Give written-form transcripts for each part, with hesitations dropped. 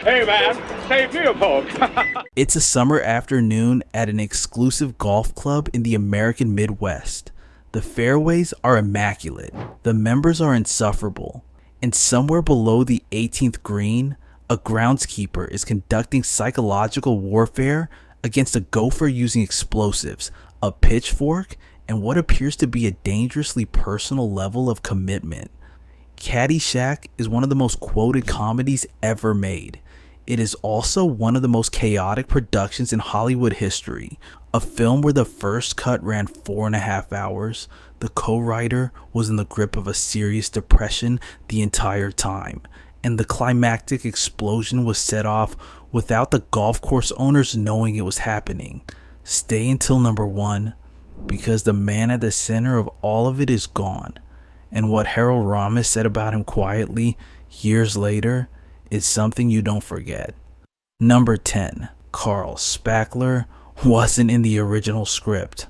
Hey man, save me a Coke. It's a summer afternoon at an exclusive golf club in the American Midwest. The fairways are immaculate, the members are insufferable, and somewhere below the 18th green, a groundskeeper is conducting psychological warfare against a gopher using explosives, a pitchfork, and what appears to be a dangerously personal level of commitment. Caddyshack is one of the most quoted comedies ever made. It is also one of the most chaotic productions in Hollywood history. A film where the first cut ran 4.5 hours, the co-writer was in the grip of a serious depression the entire time, and the climactic explosion was set off without the golf course owners knowing it was happening. Stay until number 1, because the man at the center of all of it is gone, and what Harold Ramis said about him quietly years later is something you don't forget. Number 10. Carl Spackler wasn't in the original script.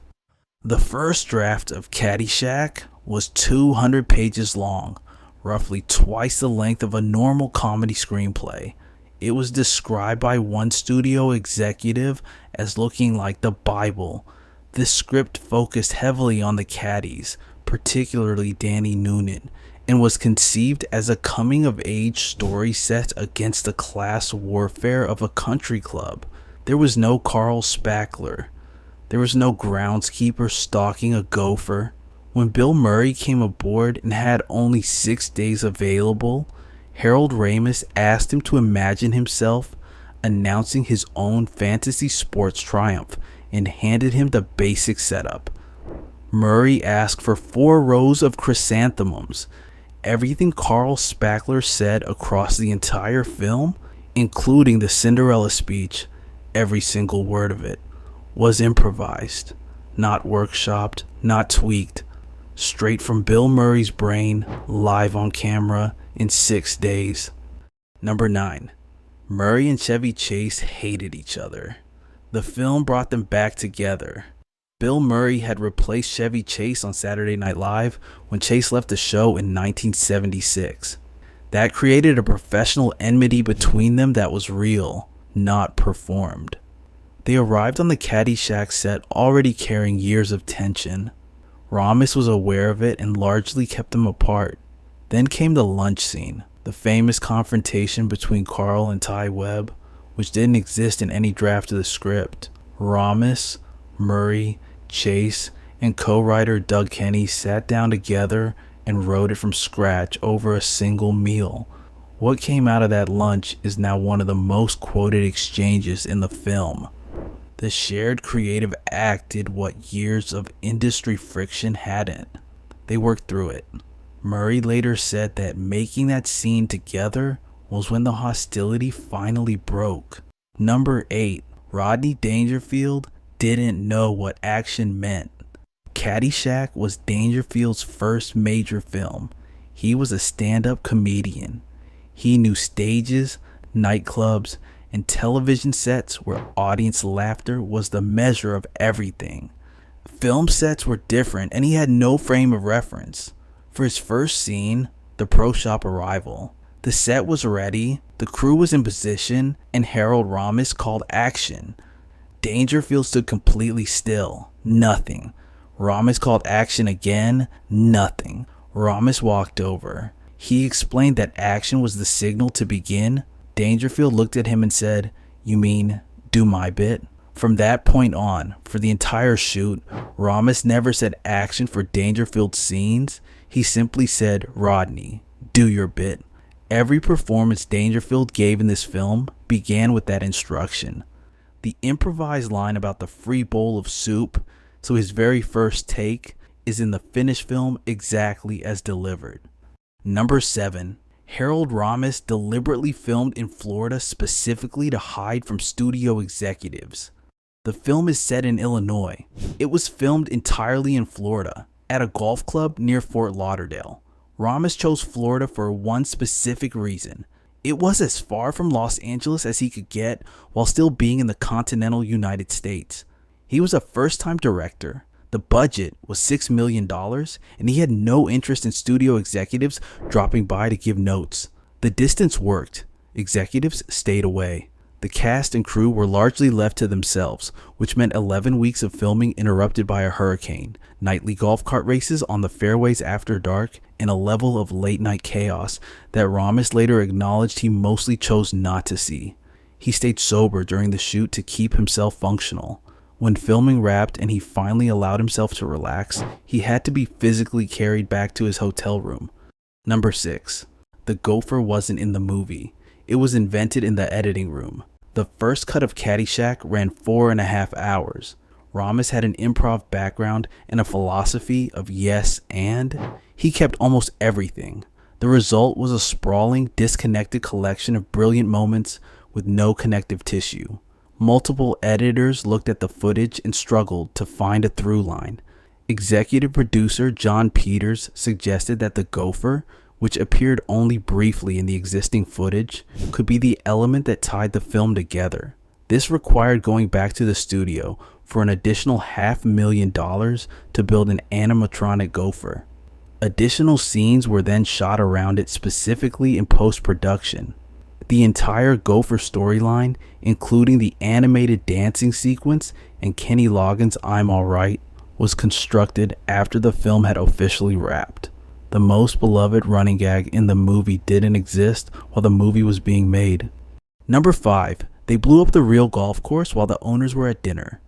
The first draft of Caddyshack was 200 pages long, roughly twice the length of a normal comedy screenplay. It was described by one studio executive as looking like the Bible. This script focused heavily on the caddies, particularly Danny Noonan, and was conceived as a coming-of-age story set against the class warfare of a country club. There was no Carl Spackler. There was no groundskeeper stalking a gopher. When Bill Murray came aboard and had only 6 days available, Harold Ramis asked him to imagine himself announcing his own fantasy sports triumph and handed him the basic setup. Murray asked for 4 rows of chrysanthemums. Everything Carl Spackler said across the entire film, including the Cinderella speech, every single word of it, was improvised, not workshopped, not tweaked, straight from Bill Murray's brain, live on camera in 6 days. Number 9. Murray and Chevy Chase hated each other. The film brought them back together. Bill Murray had replaced Chevy Chase on Saturday Night Live when Chase left the show in 1976. That created a professional enmity between them that was real, not performed. They arrived on the Caddyshack set already carrying years of tension. Ramis was aware of it and largely kept them apart. Then came the lunch scene, the famous confrontation between Carl and Ty Webb, which didn't exist in any draft of the script. Ramis, Murray, Chase, and co-writer Doug Kenney sat down together and wrote it from scratch over a single meal. What came out of that lunch is now one of the most quoted exchanges in the film. The shared creative act did what years of industry friction hadn't. They worked through it. Murray later said that making that scene together was when the hostility finally broke. Number 8. Rodney Dangerfield didn't know what action meant. Caddyshack was Dangerfield's first major film. He was a stand-up comedian. He knew stages, nightclubs, and television sets where audience laughter was the measure of everything. Film sets were different and he had no frame of reference. For his first scene, the pro shop arrival, the set was ready, the crew was in position, and Harold Ramis called action. Dangerfield stood completely still. Nothing. Ramis called action again. Nothing. Ramis walked over. He explained that action was the signal to begin. Dangerfield looked at him and said, "You mean, do my bit?" From that point on, for the entire shoot, Ramis never said action for Dangerfield's scenes. He simply said, "Rodney, do your bit." Every performance Dangerfield gave in this film began with that instruction. The improvised line about the free bowl of soup, so his very first take, is in the finished film exactly as delivered. Number 7. Harold Ramis deliberately filmed in Florida specifically to hide from studio executives. The film is set in Illinois. It was filmed entirely in Florida, at a golf club near Fort Lauderdale. Ramis chose Florida for one specific reason. It was as far from Los Angeles as he could get while still being in the continental United States. He was a first-time director. The budget was $6 million, and he had no interest in studio executives dropping by to give notes. The distance worked. Executives stayed away. The cast and crew were largely left to themselves, which meant 11 weeks of filming interrupted by a hurricane, nightly golf cart races on the fairways after dark, and a level of late-night chaos that Ramos later acknowledged he mostly chose not to see. He stayed sober during the shoot to keep himself functional. When filming wrapped and he finally allowed himself to relax, he had to be physically carried back to his hotel room. Number 6. The gopher wasn't in the movie. It was invented in the editing room. The first cut of Caddyshack ran 4.5 hours. Ramos had an improv background and a philosophy of yes and. He kept almost everything. The result was a sprawling, disconnected collection of brilliant moments with no connective tissue. Multiple editors looked at the footage and struggled to find a through line. Executive producer John Peters suggested that the gopher, which appeared only briefly in the existing footage, could be the element that tied the film together. This required going back to the studio for an additional $500,000 to build an animatronic gopher. Additional scenes were then shot around it specifically in post-production. The entire gopher storyline, including the animated dancing sequence and Kenny Loggins' I'm Alright, was constructed after the film had officially wrapped. The most beloved running gag in the movie didn't exist while the movie was being made. Number 5. They blew up the real golf course while the owners were at dinner.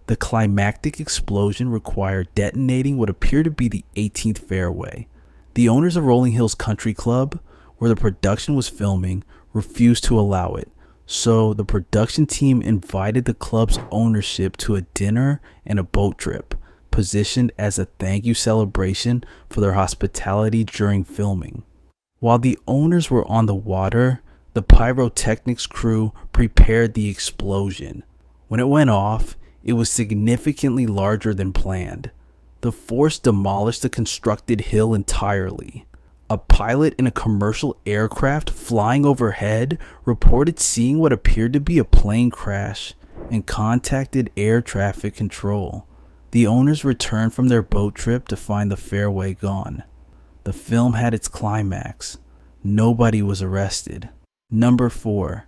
The climactic explosion required detonating what appeared to be the 18th fairway. The owners of Rolling Hills Country Club, where the production was filming, refused to allow it, so the production team invited the club's ownership to a dinner and a boat trip, positioned as a thank you celebration for their hospitality during filming. While the owners were on the water, the pyrotechnics crew prepared the explosion. When it went off, it was significantly larger than planned. The force demolished the constructed hill entirely. A pilot in a commercial aircraft flying overhead reported seeing what appeared to be a plane crash and contacted air traffic control. The owners returned from their boat trip to find the fairway gone. The film had its climax. Nobody was arrested. Number 4.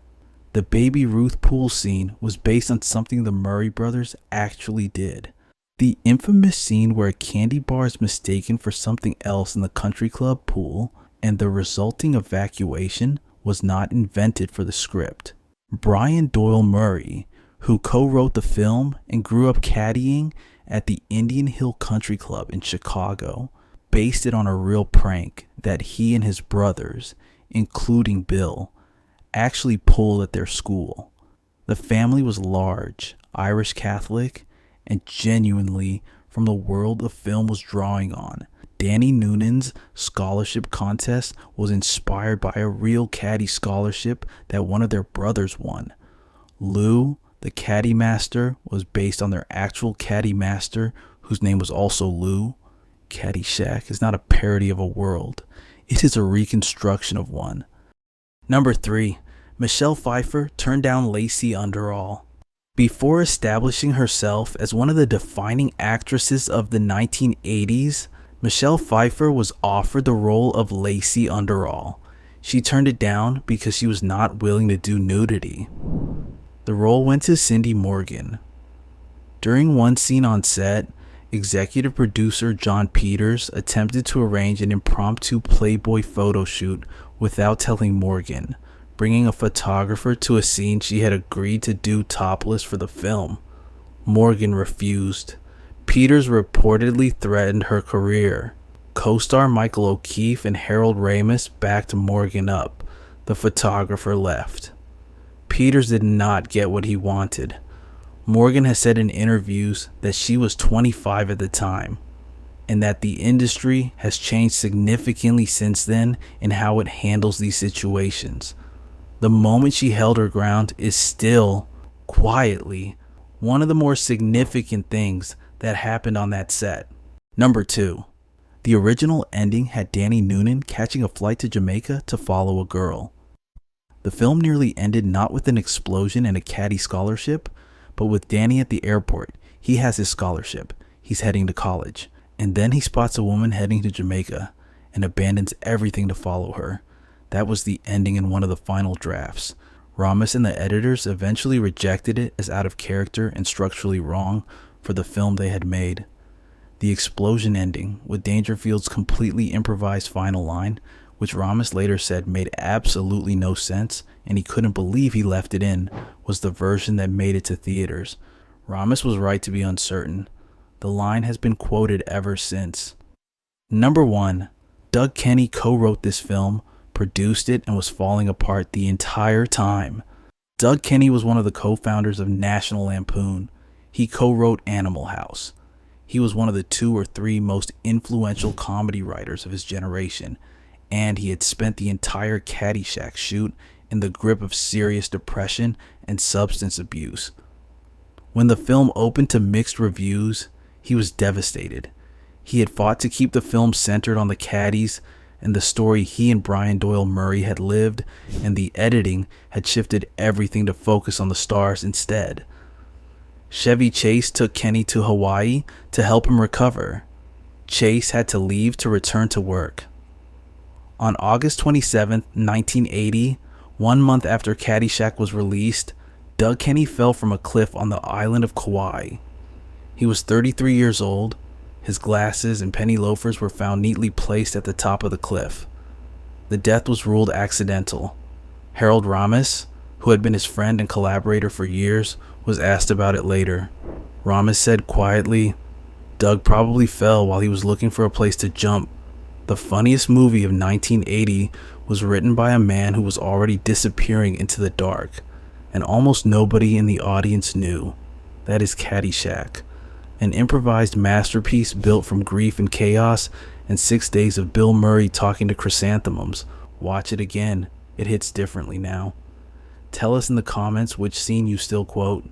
The Baby Ruth pool scene was based on something the Murray brothers actually did. The infamous scene where a candy bar is mistaken for something else in the country club pool and the resulting evacuation was not invented for the script. Brian Doyle Murray, who co-wrote the film and grew up caddying at the Indian Hill Country Club in Chicago, based it on a real prank that he and his brothers, including Bill, actually pulled at their school. The family was large, Irish Catholic, and genuinely from the world the film was drawing on. Danny Noonan's scholarship contest was inspired by a real caddy scholarship that one of their brothers won. Lou, the caddy master, was based on their actual caddy master, whose name was also Lou. Caddyshack is not a parody of a world. It is a reconstruction of one. Number 3. Michelle Pfeiffer turned down Lacey Underall. Before establishing herself as one of the defining actresses of the 1980s, Michelle Pfeiffer was offered the role of Lacey Underall. She turned it down because she was not willing to do nudity. The role went to Cindy Morgan. During one scene on set, executive producer John Peters attempted to arrange an impromptu Playboy photo shoot without telling Morgan, bringing a photographer to a scene she had agreed to do topless for the film. Morgan refused. Peters reportedly threatened her career. Co-star Michael O'Keefe and Harold Ramis backed Morgan up. The photographer left. Peters did not get what he wanted. Morgan has said in interviews that she was 25 at the time, and that the industry has changed significantly since then in how it handles these situations. The moment she held her ground is still, quietly, one of the more significant things that happened on that set. Number 2. The original ending had Danny Noonan catching a flight to Jamaica to follow a girl. The film nearly ended not with an explosion and a caddy scholarship, but with Danny at the airport. He has his scholarship. He's heading to college. And then he spots a woman heading to Jamaica and abandons everything to follow her. That was the ending in one of the final drafts. Ramos and the editors eventually rejected it as out of character and structurally wrong for the film they had made. The explosion ending, with Dangerfield's completely improvised final line, which Ramos later said made absolutely no sense and he couldn't believe he left it in, was the version that made it to theaters. Ramos was right to be uncertain. The line has been quoted ever since. Number 1. Doug Kenney co-wrote this film, produced it, and was falling apart the entire time. Doug Kenney was one of the co-founders of National Lampoon. He co-wrote Animal House. He was one of the 2 or 3 most influential comedy writers of his generation, and he had spent the entire Caddyshack shoot in the grip of serious depression and substance abuse. When the film opened to mixed reviews, he was devastated. He had fought to keep the film centered on the caddies and the story he and Brian Doyle Murray had lived, and the editing had shifted everything to focus on the stars instead. Chevy Chase took Kenney to Hawaii to help him recover. Chase had to leave to return to work. On August 27, 1980, 1 month after Caddyshack was released, Doug Kenney fell from a cliff on the island of Kauai. He was 33 years old. His glasses and penny loafers were found neatly placed at the top of the cliff. The death was ruled accidental. Harold Ramis, who had been his friend and collaborator for years, was asked about it later. Ramis said quietly, "Doug probably fell while he was looking for a place to jump. The funniest movie of 1980 was written by a man who was already disappearing into the dark, and almost nobody in the audience knew. That is Caddyshack, an improvised masterpiece built from grief and chaos and 6 days of Bill Murray talking to chrysanthemums. Watch it again. It hits differently now." Tell us in the comments which scene you still quote.